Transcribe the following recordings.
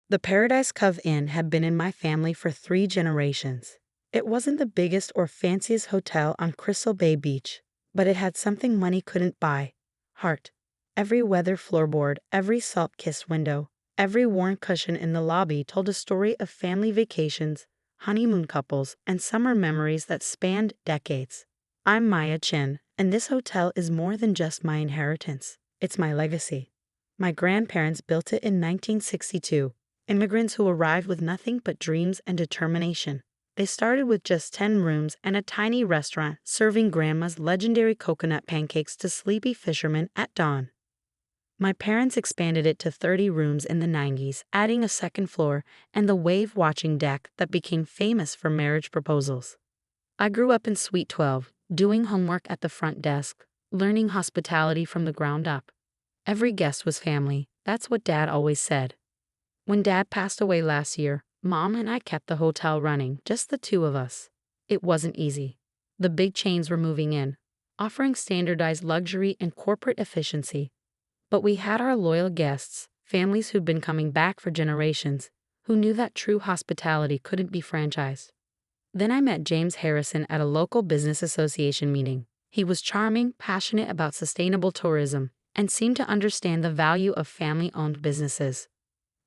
The Paradise Cove Inn had been in my family for 3 generations. It wasn't the biggest or fanciest hotel on Crystal Bay Beach, but it had something money couldn't buy: heart. Every weather floorboard, every salt-kissed window, every worn cushion in the lobby told a story of family vacations, honeymoon couples, and summer memories that spanned decades. I'm Maya Chen, and this hotel is more than just my inheritance. It's my legacy. My grandparents built it in 1962, immigrants who arrived with nothing but dreams and determination. They started with just 10 rooms and a tiny restaurant serving Grandma's legendary coconut pancakes to sleepy fishermen at dawn. My parents expanded it to 30 rooms in the 90s, adding a second floor and the wave-watching deck that became famous for marriage proposals. I grew up in Suite 12, doing homework at the front desk, learning hospitality from the ground up. Every guest was family, that's what Dad always said. When Dad passed away last year, Mom and I kept the hotel running, just the two of us. It wasn't easy. The big chains were moving in, offering standardized luxury and corporate efficiency. But we had our loyal guests, families who'd been coming back for generations, who knew that true hospitality couldn't be franchised. Then I met James Harrison at a local business association meeting. He was charming, passionate about sustainable tourism, and seemed to understand the value of family-owned businesses.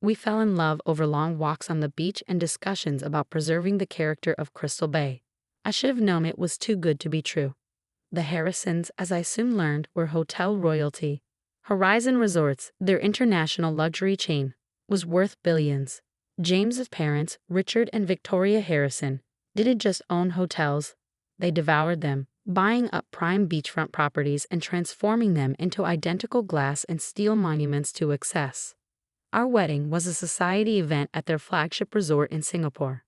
We fell in love over long walks on the beach and discussions about preserving the character of Crystal Bay. I should have known it was too good to be true. The Harrisons, as I soon learned, were hotel royalty. Horizon Resorts, their international luxury chain, was worth billions. James's parents, Richard and Victoria Harrison, didn't just own hotels. They devoured them, buying up prime beachfront properties and transforming them into identical glass and steel monuments to excess. Our wedding was a society event at their flagship resort in Singapore.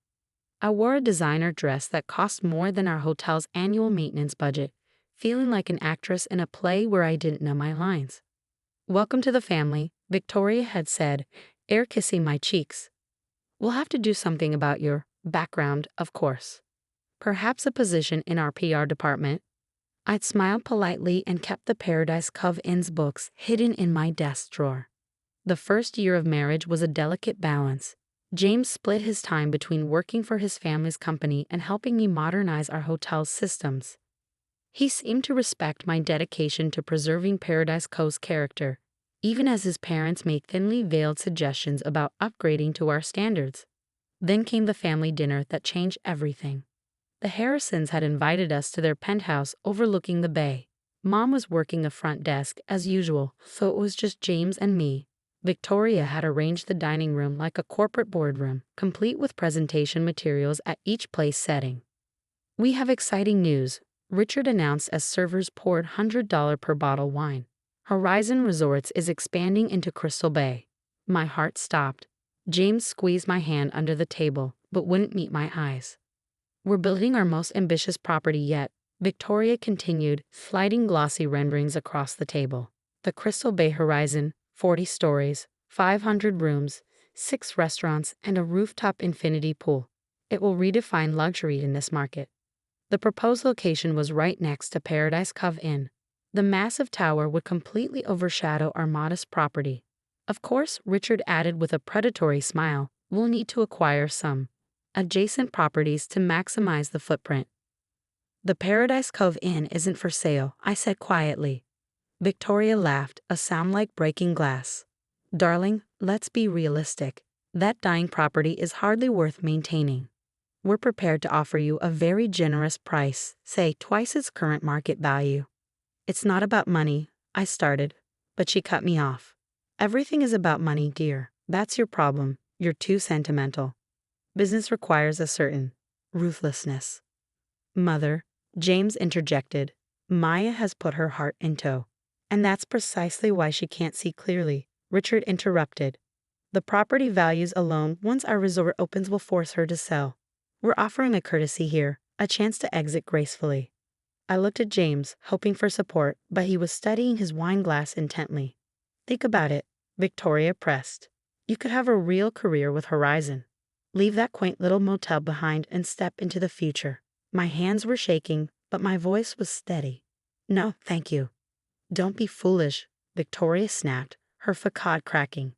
I wore a designer dress that cost more than our hotel's annual maintenance budget, feeling like an actress in a play where I didn't know my lines. "Welcome to the family," Victoria had said, air kissing my cheeks. "We'll have to do something about your background, of course. Perhaps a position in our PR department." I'd smiled politely and kept the Paradise Cove Inn's books hidden in my desk drawer. The first year of marriage was a delicate balance. James split his time between working for his family's company and helping me modernize our hotel's systems. He seemed to respect my dedication to preserving Paradise Cove's character, even as his parents made thinly veiled suggestions about upgrading to our standards. Then came the family dinner that changed everything. The Harrisons had invited us to their penthouse overlooking the bay. Mom was working the front desk as usual, so it was just James and me. Victoria had arranged the dining room like a corporate boardroom, complete with presentation materials at each place setting. "We have exciting news," Richard announced as servers poured $100 per bottle wine. "Horizon Resorts is expanding into Crystal Bay." My heart stopped. James squeezed my hand under the table, but wouldn't meet my eyes. "We're building our most ambitious property yet," Victoria continued, sliding glossy renderings across the table. "The Crystal Bay Horizon, 40 stories, 500 rooms, 6 restaurants, and a rooftop infinity pool. It will redefine luxury in this market." The proposed location was right next to Paradise Cove Inn. The massive tower would completely overshadow our modest property. Of course, Richard added with a predatory smile, "We'll need to acquire some adjacent properties to maximize the footprint." "The Paradise Cove Inn isn't for sale," I said quietly. Victoria laughed, a sound like breaking glass. "Darling, let's be realistic. That dying property is hardly worth maintaining. We're prepared to offer you a very generous price, say twice its current market value." "It's not about money," I started, but she cut me off. "Everything is about money, dear. That's your problem. You're too sentimental. Business requires a certain ruthlessness." "Mother," James interjected, "Maya has put her heart in tow." "And that's precisely why she can't see clearly," Richard interrupted. "The property values alone once our resort opens will force her to sell. We're offering a courtesy here, a chance to exit gracefully." I looked at James, hoping for support, but he was studying his wine glass intently. "Think about it," Victoria pressed. "You could have a real career with Horizon. Leave that quaint little motel behind and step into the future." My hands were shaking, but my voice was steady. "No, thank you." "Don't be foolish," Victoria snapped, her facade cracking.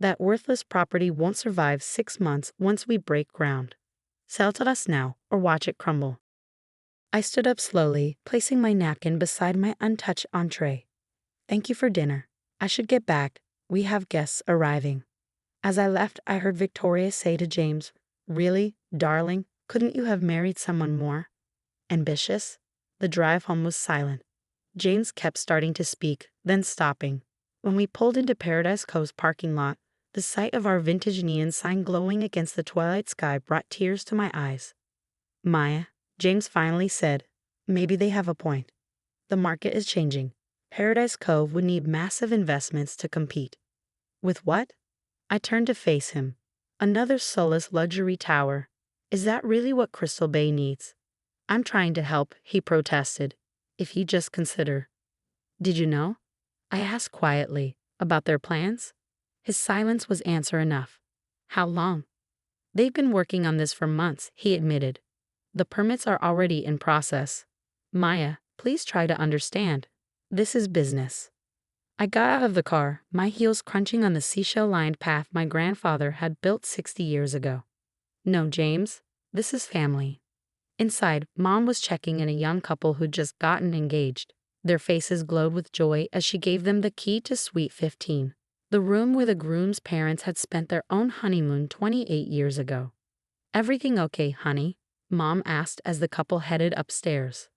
That worthless property won't survive 6 months once we break ground. Sell to us now or watch it crumble. I stood up slowly, placing my napkin beside my untouched entree. Thank you for dinner. I should get back. We have guests arriving. As I left, I heard Victoria say to James, "Really, darling, couldn't you have married someone more ambitious?" The drive home was silent. James kept starting to speak, then stopping. When we pulled into Paradise Cove's parking lot, the sight of our vintage neon sign glowing against the twilight sky brought tears to my eyes. "Maya," James finally said, "maybe they have a point. The market is changing. Paradise Cove would need massive investments to compete." "With what?" I turned to face him. "Another soulless luxury tower. Is that really what Crystal Bay needs?" "I'm trying to help," he protested. "If you just consider." "Did you know?" I asked quietly. "About their plans?" His silence was answer enough. "How long?" "They've been working on this for months," he admitted. "The permits are already in process." "Maya, please try to understand. This is business." I got out of the car, my heels crunching on the seashell-lined path my grandfather had built 60 years ago. "No, James, this is family." Inside, Mom was checking in a young couple who'd just gotten engaged. Their faces glowed with joy as she gave them the key to Suite 15, the room where the groom's parents had spent their own honeymoon 28 years ago. "Everything okay, honey?" Mom asked as the couple headed upstairs.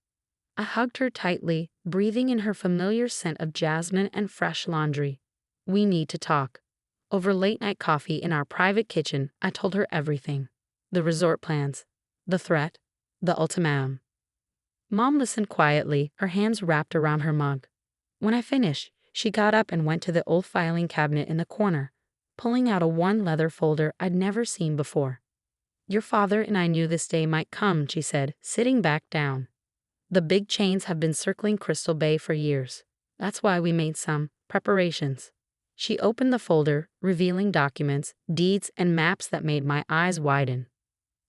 I hugged her tightly, breathing in her familiar scent of jasmine and fresh laundry. "We need to talk." Over late-night coffee in our private kitchen, I told her everything. The resort plans, the threat, the ultimatum. Mom listened quietly, her hands wrapped around her mug. When I finished, she got up and went to the old filing cabinet in the corner, pulling out a worn leather folder I'd never seen before. "Your father and I knew this day might come," she said, sitting back down. "The big chains have been circling Crystal Bay for years. That's why we made some preparations." She opened the folder, revealing documents, deeds, and maps that made my eyes widen.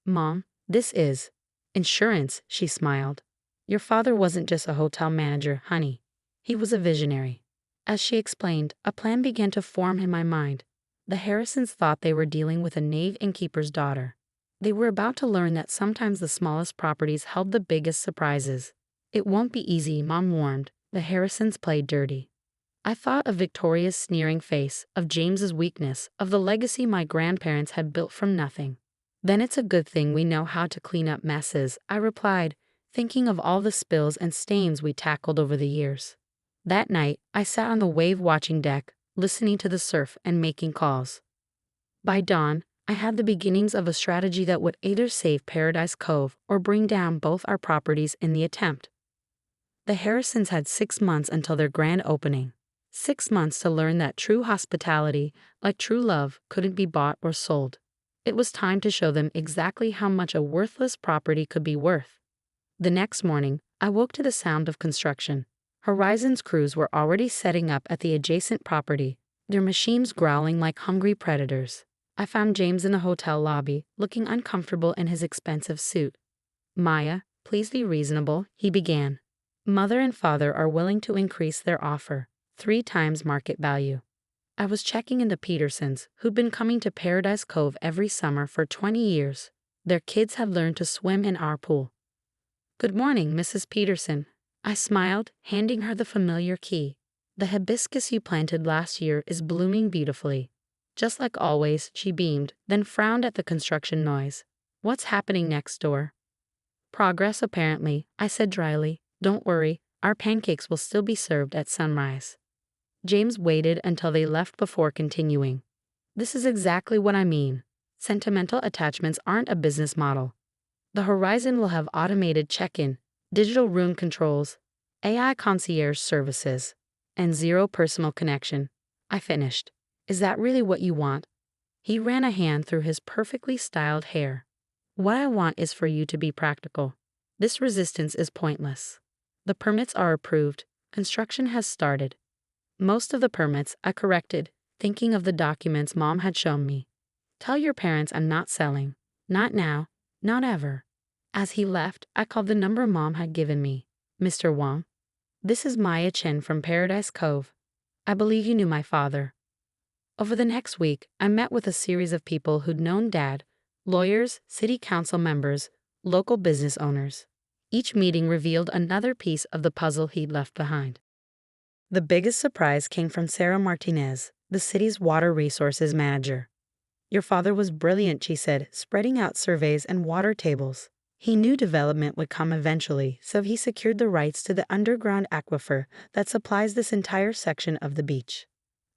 "Mom, this is insurance," she smiled. "Your father wasn't just a hotel manager, honey. He was a visionary." As she explained, a plan began to form in my mind. The Harrisons thought they were dealing with a knave innkeeper's daughter. They were about to learn that sometimes the smallest properties held the biggest surprises. "It won't be easy," Mom warned. "The Harrisons played dirty." I thought of Victoria's sneering face, of James's weakness, of the legacy my grandparents had built from nothing. "Then it's a good thing we know how to clean up messes," I replied, thinking of all the spills and stains we tackled over the years. That night, I sat on the wave-watching deck, listening to the surf and making calls. By dawn, I had the beginnings of a strategy that would either save Paradise Cove or bring down both our properties in the attempt. The Harrisons had 6 months until their grand opening. 6 months to learn that true hospitality, like true love, couldn't be bought or sold. It was time to show them exactly how much a worthless property could be worth. The next morning, I woke to the sound of construction. Horizon's crews were already setting up at the adjacent property, their machines growling like hungry predators. I found James in the hotel lobby, looking uncomfortable in his expensive suit. "Maya, please be reasonable," he began. "Mother and father are willing to increase their offer, 3 times market value." I was checking in the Petersons, who'd been coming to Paradise Cove every summer for 20 years. Their kids had learned to swim in our pool. "Good morning, Mrs. Peterson." I smiled, handing her the familiar key. "The hibiscus you planted last year is blooming beautifully." Just like always, she beamed, then frowned at the construction noise. "What's happening next door?" "Progress, apparently," I said dryly. "Don't worry, our pancakes will still be served at sunrise." James waited until they left before continuing. "This is exactly what I mean. Sentimental attachments aren't a business model. The Horizon will have automated check-in, digital room controls, AI concierge services, and zero personal connection." I finished. "Is that really what you want?" He ran a hand through his perfectly styled hair. "What I want is for you to be practical. This resistance is pointless. The permits are approved. Construction has started." "Most of the permits," I corrected, thinking of the documents Mom had shown me. "Tell your parents I'm not selling. Not now. Not ever." As he left, I called the number Mom had given me. "Mr. Wang. This is Maya Chen from Paradise Cove. I believe you knew my father." Over the next week, I met with a series of people who'd known Dad: lawyers, city council members, local business owners. Each meeting revealed another piece of the puzzle he'd left behind. The biggest surprise came from Sarah Martinez, the city's water resources manager. "Your father was brilliant," she said, spreading out surveys and water tables. He knew development would come eventually, so he secured the rights to the underground aquifer that supplies this entire section of the beach.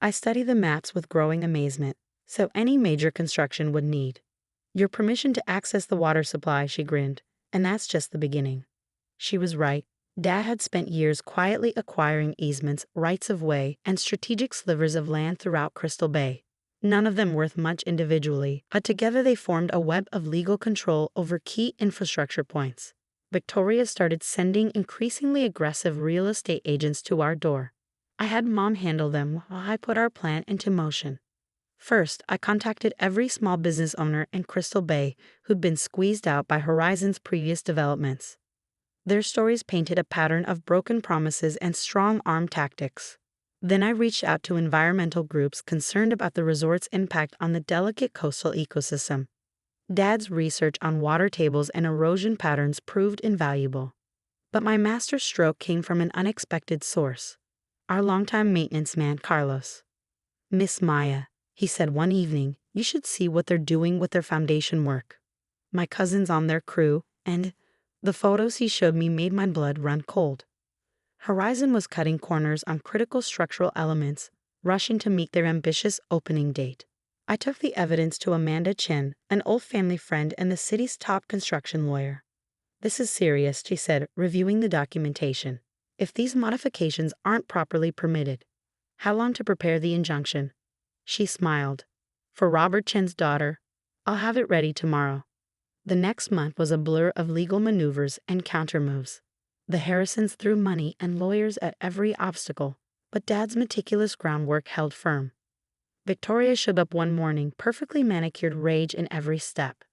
I study the maps with growing amazement, so any major construction would need your permission to access the water supply, she grinned, and that's just the beginning. She was right. Dad had spent years quietly acquiring easements, rights of way, and strategic slivers of land throughout Crystal Bay. None of them worth much individually, but together they formed a web of legal control over key infrastructure points. Victoria started sending increasingly aggressive real estate agents to our door. I had Mom handle them while I put our plan into motion. First, I contacted every small business owner in Crystal Bay who'd been squeezed out by Horizon's previous developments. Their stories painted a pattern of broken promises and strong-arm tactics. Then I reached out to environmental groups concerned about the resort's impact on the delicate coastal ecosystem. Dad's research on water tables and erosion patterns proved invaluable. But my master stroke came from an unexpected source: our longtime maintenance man, Carlos. "Miss Maya," he said one evening, "you should see what they're doing with their foundation work. My cousin's on their crew, and the photos he showed me made my blood run cold." Horizon was cutting corners on critical structural elements, rushing to meet their ambitious opening date. I took the evidence to Maya Chen, an old family friend and the city's top construction lawyer. "This is serious," she said, reviewing the documentation. "If these modifications aren't properly permitted, how long to prepare the injunction?" She smiled. "For Robert Chen's daughter, I'll have it ready tomorrow." The next month was a blur of legal maneuvers and countermoves. The Harrisons threw money and lawyers at every obstacle, but Dad's meticulous groundwork held firm. Victoria showed up one morning, perfectly manicured, rage in every step.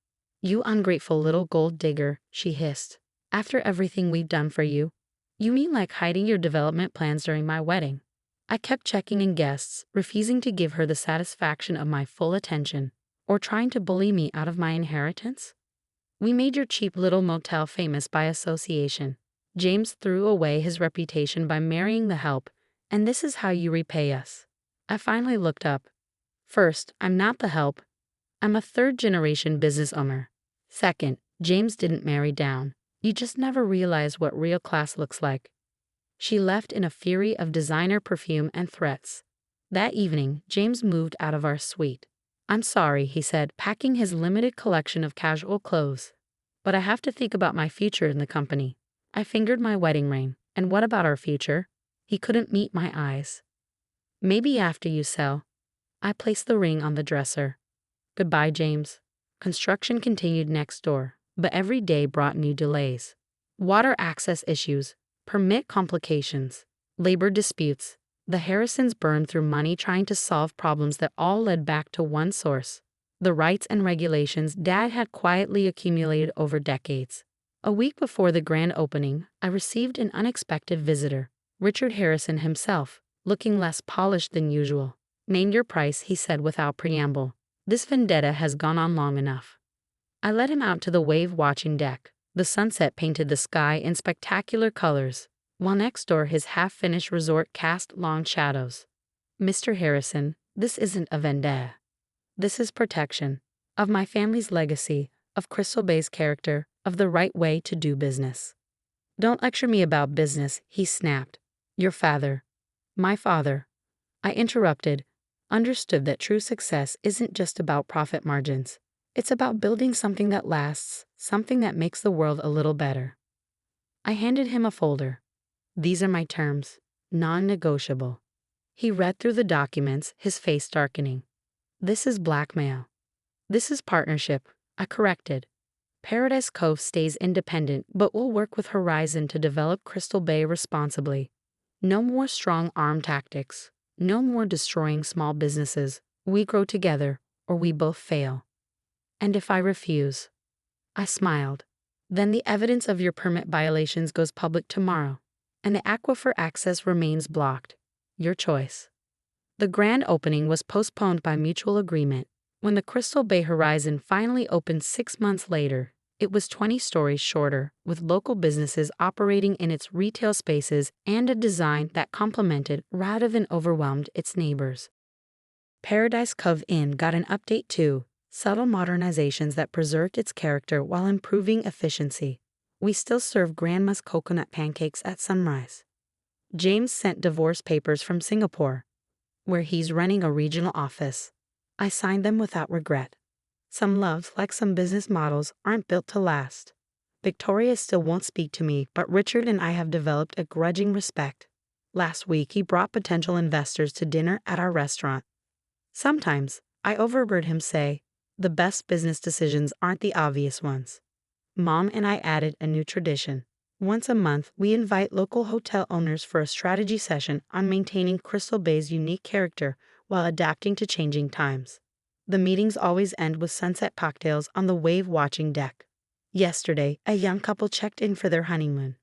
"You ungrateful little gold digger," she hissed. "After everything we've done for you? You mean like hiding your development plans during my wedding?" I kept checking in guests, refusing to give her the satisfaction of my full attention, or trying to bully me out of my inheritance. "We made your cheap little motel famous by association. James threw away his reputation by marrying the help, and this is how you repay us." I finally looked up. First, I'm not the help. I'm a third-generation business owner. Second, James didn't marry down. You just never realize what real class looks like. She left in a fury of designer perfume and threats. That evening, James moved out of our suite. "I'm sorry," he said, packing his limited collection of casual clothes, "but I have to think about my future in the company." I fingered my wedding ring. "And what about our future?" He couldn't meet my eyes. "Maybe after you sell." I placed the ring on the dresser. Goodbye, James. Construction continued next door, but every day brought new delays. Water access issues, permit complications, labor disputes. The Harrisons burned through money trying to solve problems that all led back to one source: the rights and regulations Dad had quietly accumulated over decades. A week before the grand opening, I received an unexpected visitor, Richard Harrison himself, looking less polished than usual. "Name your price," he said without preamble. "This vendetta has gone on long enough." I led him out to the wave-watching deck. The sunset painted the sky in spectacular colors, while next door his half-finished resort cast long shadows. "Mr. Harrison, this isn't a vendetta. This is protection. Of my family's legacy, of Crystal Bay's character, of the right way to do business." "Don't lecture me about business," he snapped. "Your father." "My father," I interrupted, understood that true success isn't just about profit margins. It's about building something that lasts, something that makes the world a little better. I handed him a folder. "These are my terms, non-negotiable." He read through the documents, his face darkening. "This is blackmail." "This is partnership," I corrected. "Paradise Cove stays independent, but we'll work with Horizon to develop Crystal Bay responsibly. No more strong-arm tactics. No more destroying small businesses. We grow together, or we both fail." "And if I refuse?" I smiled. "Then the evidence of your permit violations goes public tomorrow, and the aquifer access remains blocked. Your choice." The grand opening was postponed by mutual agreement. When the Crystal Bay Horizon finally opened 6 months later, it was 20 stories shorter, with local businesses operating in its retail spaces and a design that complemented rather than overwhelmed its neighbors. Paradise Cove Inn got an update too, subtle modernizations that preserved its character while improving efficiency. We still serve Grandma's coconut pancakes at sunrise. James sent divorce papers from Singapore, where he's running a regional office. I signed them without regret. Some loves, like some business models, aren't built to last. Victoria still won't speak to me, but Richard and I have developed a grudging respect. Last week, he brought potential investors to dinner at our restaurant. Sometimes, I overheard him say, the best business decisions aren't the obvious ones. Mom and I added a new tradition. Once a month, we invite local hotel owners for a strategy session on maintaining Crystal Bay's unique character while adapting to changing times. The meetings always end with sunset cocktails on the wave-watching deck. Yesterday, a young couple checked in for their honeymoon.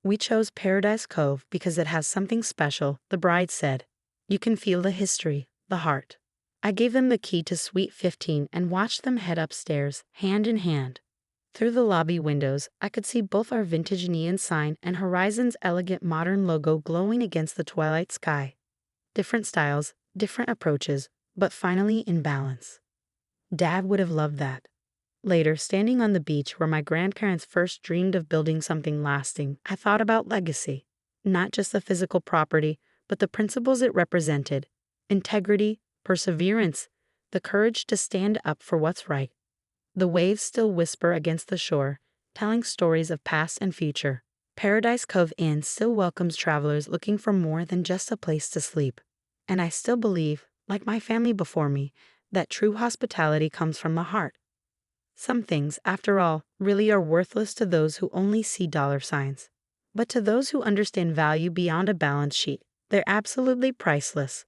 We chose Paradise Cove because it has something special, the bride said. You can feel the history, the heart. I gave them the key to Suite 15 and watched them head upstairs, hand in hand. Through the lobby windows, I could see both our vintage neon sign and Horizon's elegant modern logo glowing against the twilight sky. Different styles, different approaches, but finally in balance. Dad would have loved that. Later, standing on the beach where my grandparents first dreamed of building something lasting, I thought about legacy. Not just the physical property, but the principles it represented. Integrity, perseverance, the courage to stand up for what's right. The waves still whisper against the shore, telling stories of past and future. Paradise Cove Inn still welcomes travelers looking for more than just a place to sleep. And I still believe, like my family before me, that true hospitality comes from the heart. Some things, after all, really are worthless to those who only see dollar signs. But to those who understand value beyond a balance sheet, they're absolutely priceless.